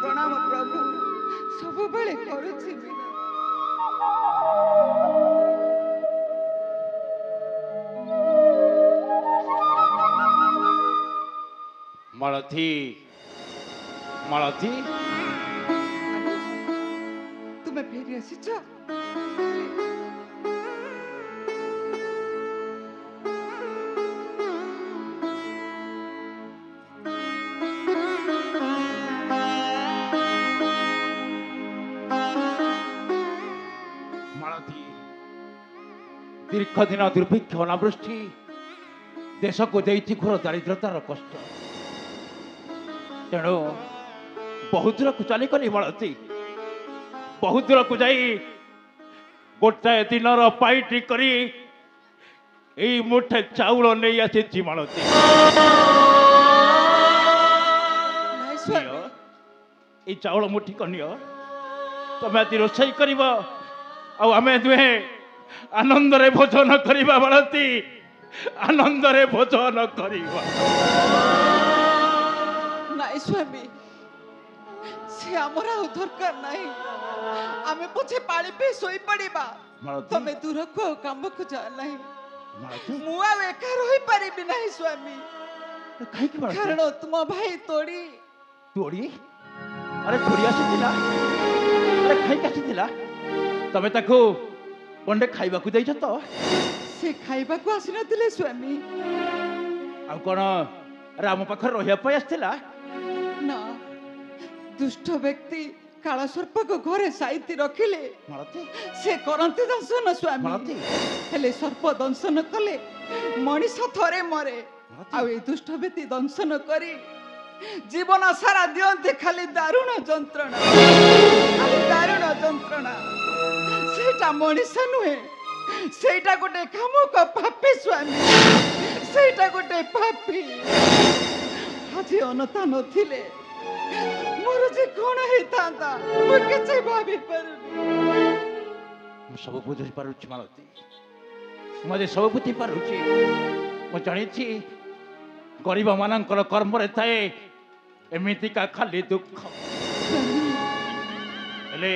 प्रणाम प्रभु सब बेले करूची मालती मालती तुम्हें फेरी आसीच मालती दीर्घ दिन दुर्भिक्ष अनावृष्टि देश को देती घोर दारिद्रतार कष्ट तेणु बहुत दूर को चली गली मालती बहुत दूर को जाई गोटाए दिनर पाइटी करी एई मुठे चाउल नहीं आसी मालती ये चाउल मुठी कनियो तमें आज रोषई कर आम दुहे आनंद रे भोजन करवा मालती आनंद रे भोजन करवा नाई स्वामी से हमरा दरकार नहीं आमे पछे पानी पे सोई पड़ीबा तमे दूर को काम को जा नहीं मुआ एका रही परिबी नहीं स्वामी कारण तुम भाई तोड़ी तोड़ी अरे तोड़ी आसीला अरे खाई कासीला तमे ताको पंडे खाइबा को देइछ तो से खाइबा को आसी नथिले स्वामी आ कोन राम पाखर रहिया पय आस्थिला ना दुष्ट व्यक्ति काला सर्प को घरे साइती रखिले से करंती दंशन स्वामी हेले सर्प दंशन कले मनीष थरे मरे आ ए दुष्ट व्यक्ति दंशन करी जीवन सारा दियंते खाली दारुण जंत्रणा सेटा मनीष नुहे सेटा गोटे कामुक पापी स्वामी सेटा गोटे पापी आज अनता नथिले मोर जे कोन हेतांता मु किछ भाबी परुनी सब बुझी पारुछि मालती मजे सब बुझी पारुछि मु जानिछि गरीब मानकर कर्म रे थाए एमिति का खाली दुख हेले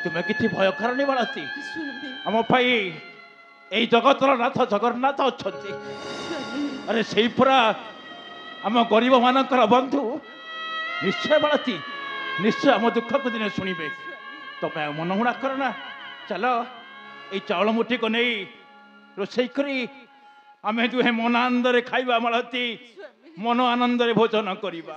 तुम्हें किछि भय करनी मालती हम भाई एई जगतर नाथ जगन्नाथ अछंती अरे सेई पुरा आम गरीब मानकर बंधु निश्चय मालती निश्चय आम दुख को दिन शुणे तमें मनहुणा करना चल ये चाउल मुठी को नहीं रोषई करी आम दुहे मन आनंद खाइबा मालती मन आनंद भोजन करवा